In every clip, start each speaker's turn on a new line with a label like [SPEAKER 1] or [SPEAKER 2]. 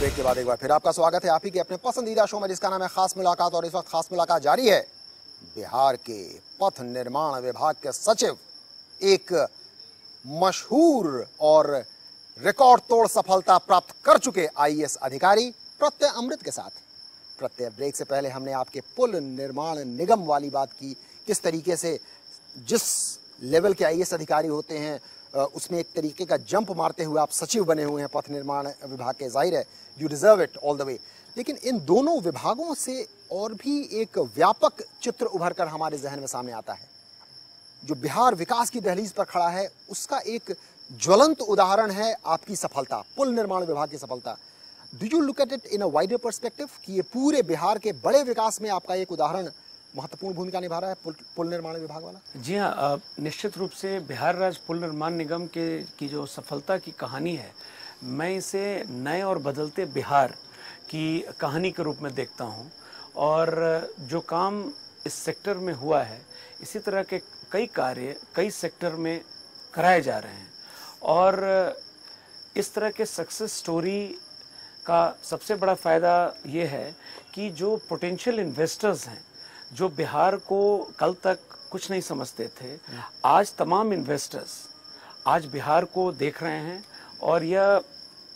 [SPEAKER 1] Break के बाद एक बार फिर आपका स्वागत है आप ही के अपने पसंदीदा शो में जिसका नाम है खास मुलाकात। और इस वक्त खास मुलाकात जारी है। बिहार के पथ निर्माण विभाग के सचिव, एक मशहूर और रिकॉर्ड तोड़ सफलता प्राप्त कर चुके आईएएस अधिकारी प्रत्यय अमृत के साथ। प्रत्यय, ब्रेक से पहले हमने आपके पुल निर्माण निगम वाली बात की, किस तरीके से जिस लेवल के आईएएस अधिकारी होते हैं उसमें एक तरीके का जंप मारते हुए आप सचिव बने हुए हैं पथ निर्माण विभाग के। जाहिर है you deserve it all the way. लेकिन इन दोनों विभागों से और भी एक व्यापक चित्र उभर कर हमारे जहन में सामने आता है। जो बिहार विकास की दहलीज पर खड़ा है उसका एक ज्वलंत उदाहरण है आपकी सफलता, पुल निर्माण विभाग की सफलता। Do you look at it in a wider perspective कि ये पूरे बिहार के बड़े विकास में आपका एक उदाहरण महत्वपूर्ण भूमिका निभा रहा है पुल निर्माण विभाग वाला?
[SPEAKER 2] जी हाँ, निश्चित रूप से बिहार राज्य पुल निर्माण निगम की जो सफलता की कहानी है, मैं इसे नए और बदलते बिहार की कहानी के रूप में देखता हूँ। और जो काम इस सेक्टर में हुआ है, इसी तरह के कई कार्य कई सेक्टर में कराए जा रहे हैं। और इस तरह के सक्सेस स्टोरी का सबसे बड़ा फ़ायदा ये है कि जो पोटेंशियल इन्वेस्टर्स हैं, जो बिहार को कल तक कुछ नहीं समझते थे, आज तमाम इन्वेस्टर्स आज बिहार को देख रहे हैं। और यह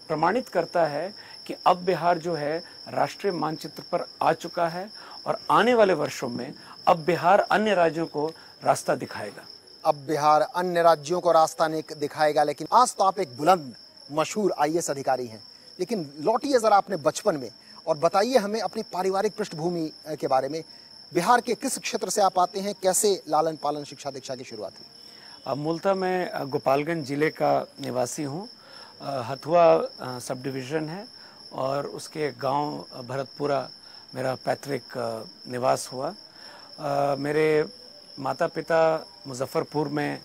[SPEAKER 2] प्रमाणित करता है कि अब बिहार जो है राष्ट्रीय मानचित्र पर आ चुका है और आने वाले वर्षों में अब बिहार अन्य राज्यों को रास्ता दिखाएगा।
[SPEAKER 1] अब बिहार अन्य राज्यों को रास्ता दिखाएगा। लेकिन आज तो आप एक बुलंद मशहूर आईएएस अधिकारी हैं, लेकिन लौटिए जरा अपने बचपन में और बताइए हमें अपनी पारिवारिक पृष्ठभूमि के बारे में। बिहार के किस क्षेत्र से आप आते हैं, कैसे लालन पालन शिक्षा दीक्षा की शुरुआत हुई?
[SPEAKER 2] मूलतः मैं गोपालगंज जिले का निवासी हूँ। हथुआ सब डिवीज़न है और उसके गांव भरतपुरा मेरा पैतृक निवास हुआ। मेरे माता पिता मुजफ्फरपुर में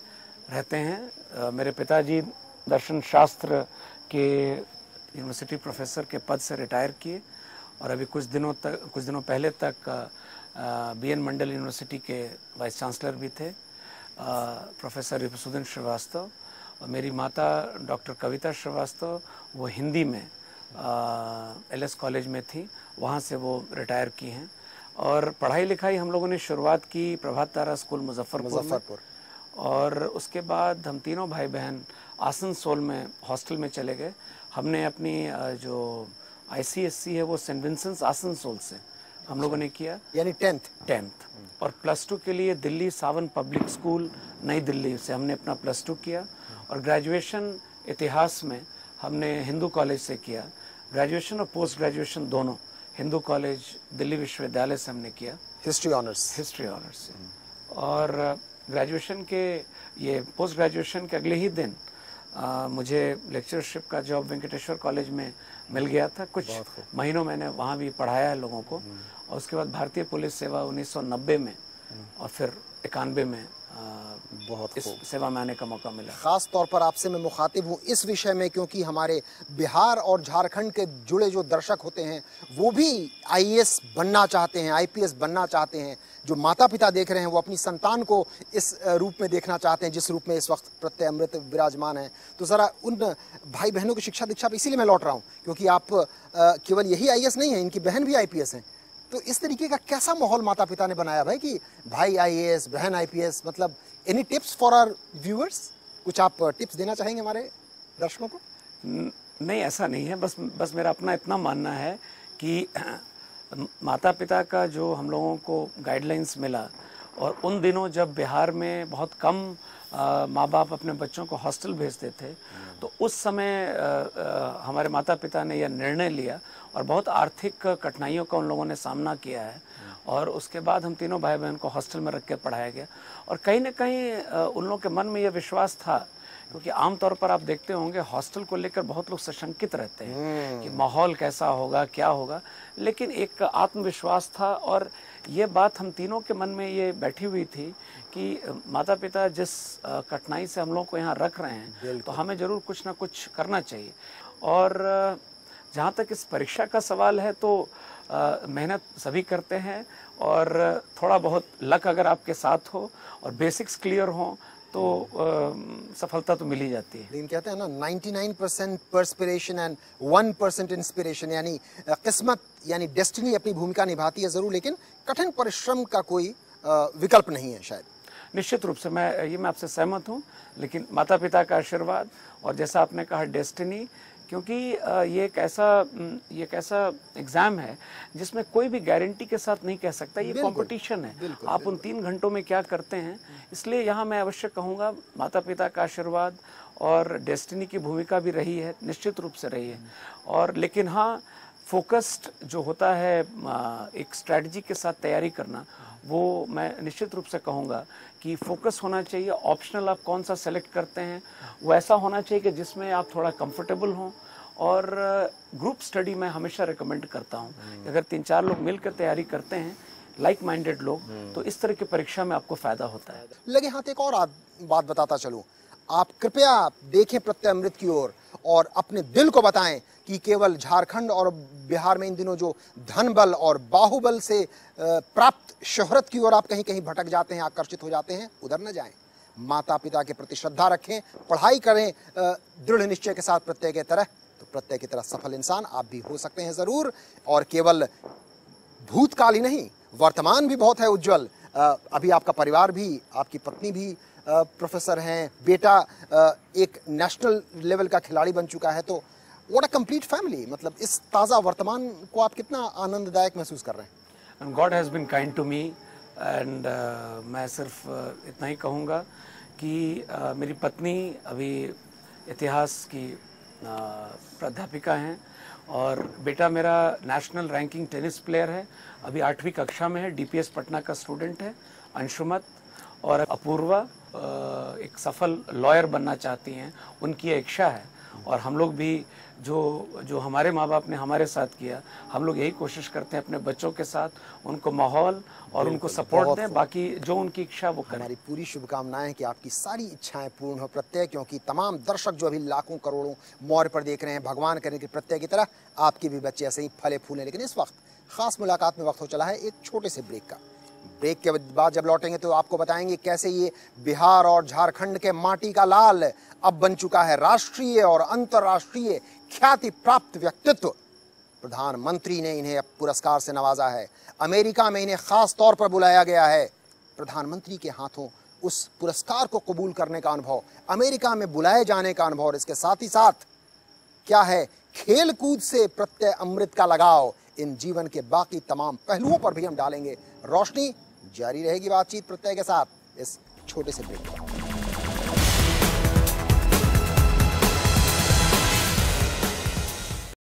[SPEAKER 2] रहते हैं। मेरे पिताजी दर्शन शास्त्र के यूनिवर्सिटी प्रोफेसर के पद से रिटायर किए और अभी कुछ दिनों पहले तक बीएन मंडल यूनिवर्सिटी के वाइस चांसलर भी थे, प्रोफेसर रिपुसुदन श्रीवास्तव। और मेरी माता डॉक्टर कविता श्रीवास्तव, वो हिंदी में एलएस कॉलेज में थी, वहाँ से वो रिटायर की हैं। और पढ़ाई लिखाई हम लोगों ने शुरुआत की प्रभात तारा स्कूल मुजफ्फरपुर। और उसके बाद हम तीनों भाई बहन आसनसोल में हॉस्टल में चले गए। हमने अपनी जो आईसीएससी है वो सेंट विंसेंट आसनसोल से हम लोगों ने किया, यानी टेंथ। और +2 के लिए दिल्ली सावन पब्लिक स्कूल नई दिल्ली से हमने अपना +2 किया। और ग्रेजुएशन इतिहास में हमने हिंदू कॉलेज से किया। ग्रेजुएशन और पोस्ट ग्रेजुएशन दोनों हिंदू कॉलेज दिल्ली विश्वविद्यालय से हमने किया, हिस्ट्री ऑनर्स से। और ग्रेजुएशन के ये पोस्ट ग्रेजुएशन के अगले ही दिन मुझे लेक्चरशिप का जॉब वेंकटेश्वर कॉलेज में मिल गया था। कुछ महीनों मैंने वहाँ भी पढ़ाया है लोगों को। और उसके बाद भारतीय पुलिस सेवा 1990 में और फिर 91 में बहुत इस सेवा में आने का मौका मिला।
[SPEAKER 1] खास तौर पर आपसे मैं मुखातिब हूँ इस विषय में क्योंकि हमारे बिहार और झारखंड के जुड़े जो दर्शक होते हैं वो भी आईएएस बनना चाहते हैं, आईपीएस बनना चाहते हैं। जो माता पिता देख रहे हैं वो अपनी संतान को इस रूप में देखना चाहते हैं जिस रूप में इस वक्त प्रत्यय अमृत विराजमान है। तो ज़रा उन भाई बहनों की शिक्षा दीक्षा पर इसीलिए मैं लौट रहा हूँ क्योंकि आप केवल यही आईएएस नहीं है, इनकी बहन भी आईपीएस हैं। तो इस तरीके का कैसा माहौल माता पिता ने बनाया भाई कि भाई आईएएस बहन आईपीएस? मतलब any tips for our viewers? कुछ आप टिप्स देना चाहेंगे हमारे दर्शकों को?
[SPEAKER 2] नहीं, ऐसा नहीं है। बस मेरा अपना इतना मानना है कि माता पिता का जो हम लोगों को गाइडलाइंस मिला, और उन दिनों जब बिहार में बहुत कम माँ बाप अपने बच्चों को हॉस्टल भेजते थे, तो उस समय हमारे माता पिता ने यह निर्णय लिया और बहुत आर्थिक कठिनाइयों का उन लोगों ने सामना किया है। और उसके बाद हम तीनों भाई बहन को हॉस्टल में रख के पढ़ाया गया। और कहीं ना कहीं उन लोगों के मन में यह विश्वास था, क्योंकि आमतौर पर आप देखते होंगे हॉस्टल को लेकर बहुत लोग सशंकित रहते हैं कि माहौल कैसा होगा, क्या होगा। लेकिन एक आत्मविश्वास था और ये बात हम तीनों के मन में ये बैठी हुई थी कि माता पिता जिस कठिनाई से हम लोगों को यहाँ रख रहे हैं, तो हमें ज़रूर कुछ ना कुछ करना चाहिए। और जहाँ तक इस परीक्षा का सवाल है तो मेहनत सभी करते हैं और थोड़ा बहुत लक अगर आपके साथ हो और बेसिक्स क्लियर हों तो सफलता तो मिल ही जाती है।
[SPEAKER 1] लेकिन कहते हैं ना 99% पर्सपिरेशन एंड 1% इंस्पिरेशन, यानी किस्मत यानी डेस्टिनी अपनी भूमिका निभाती है जरूर, लेकिन कठिन परिश्रम का कोई विकल्प नहीं है शायद।
[SPEAKER 2] निश्चित रूप से मैं आपसे सहमत हूँ, लेकिन माता पिता का आशीर्वाद और जैसा आपने कहा डेस्टिनी, क्योंकि ये एक ऐसा एग्ज़ाम है जिसमें कोई भी गारंटी के साथ नहीं कह सकता, ये कंपटीशन है। आप उन 3 घंटों में क्या करते हैं, इसलिए यहाँ मैं अवश्य कहूँगा माता पिता का आशीर्वाद और डेस्टिनी की भूमिका भी रही है, निश्चित रूप से रही है। और लेकिन हाँ, फोकस्ड जो होता है एक स्ट्रैटेजी के साथ तैयारी करना, वो मैं निश्चित रूप से कहूँगा कि फोकस होना चाहिए। ऑप्शनल आप कौन सा सेलेक्ट करते हैं वो ऐसा होना चाहिए कि जिसमें आप थोड़ा कंफर्टेबल हों। और ग्रुप स्टडी मैं हमेशा रिकमेंड करता हूँ, अगर 3-4 लोग मिलकर तैयारी करते हैं, लाइक माइंडेड लोग, तो इस तरह की परीक्षा में आपको फ़ायदा होता है।
[SPEAKER 1] लगे हाथ एक और बात बताता चलूँ, आप कृपया देखें प्रत्यय अमृत की ओर और अपने दिल को बताएं कि केवल झारखंड और बिहार में इन दिनों जो धन बल और बाहुबल से प्राप्त शोहरत की ओर आप कहीं कहीं भटक जाते हैं, आकर्षित हो जाते हैं, उधर न जाएं। माता पिता के प्रति श्रद्धा रखें, पढ़ाई करें दृढ़ निश्चय के साथ प्रत्यय की तरह, तो प्रत्यय की तरह सफल इंसान आप भी हो सकते हैं जरूर। और केवल भूतकाल ही नहीं, वर्तमान भी बहुत है उज्जवल। अभी आपका परिवार भी, आपकी पत्नी भी प्रोफेसर हैं, बेटा एक नेशनल लेवल का खिलाड़ी बन चुका है, तो व्हाट अ कंप्लीट फैमिली। मतलब इस ताज़ा वर्तमान को आप कितना आनंददायक महसूस कर रहे हैं?
[SPEAKER 2] God has been kind to me and मैं सिर्फ इतना ही कहूँगा कि मेरी पत्नी अभी इतिहास की प्राध्यापिका हैं और बेटा मेरा नेशनल रैंकिंग टेनिस प्लेयर है, अभी 8वीं कक्षा में है, DPS पटना का स्टूडेंट है, अंशुमत। और अपूर्वा एक सफल लॉयर बनना चाहती हैं, उनकी इच्छा है। और हम लोग भी जो हमारे माँ बाप ने हमारे साथ किया, हम लोग यही कोशिश करते हैं अपने बच्चों के साथ उनको माहौल और उनको सपोर्ट दें, बाकी जो उनकी इच्छा वो करें।
[SPEAKER 1] हमारी पूरी शुभकामनाएं कि आपकी सारी इच्छाएं पूर्ण हो प्रत्यय, क्योंकि तमाम दर्शक जो अभी लाखों करोड़ों मौर्य पर देख रहे हैं, भगवान करें कि प्रत्यय की तरह आपके भी बच्चे ऐसे ही फले फूलें। लेकिन इस वक्त खास मुलाकात में वक्त हो चला है एक छोटे से ब्रेक का। ब्रेक के बाद जब लौटेंगे तो आपको बताएंगे कैसे ये बिहार और झारखंड के माटी का लाल अब बन चुका है राष्ट्रीय और अंतर्राष्ट्रीय ख्याति प्राप्त व्यक्तित्व। प्रधानमंत्री ने इन्हें पुरस्कार से नवाजा है, अमेरिका में इन्हें खास तौर पर बुलाया गया है। प्रधानमंत्री के हाथों उस पुरस्कार को कबूल करने का अनुभव, अमेरिका में बुलाए जाने का अनुभव, और इसके साथ ही साथ क्या है खेल कूद से प्रत्यय अमृत का लगाव, इन जीवन के बाकी तमाम पहलुओं पर भी हम डालेंगे रोशनी। जारी रहेगी बातचीत प्रत्यय के साथ इस छोटे से ब्रेक।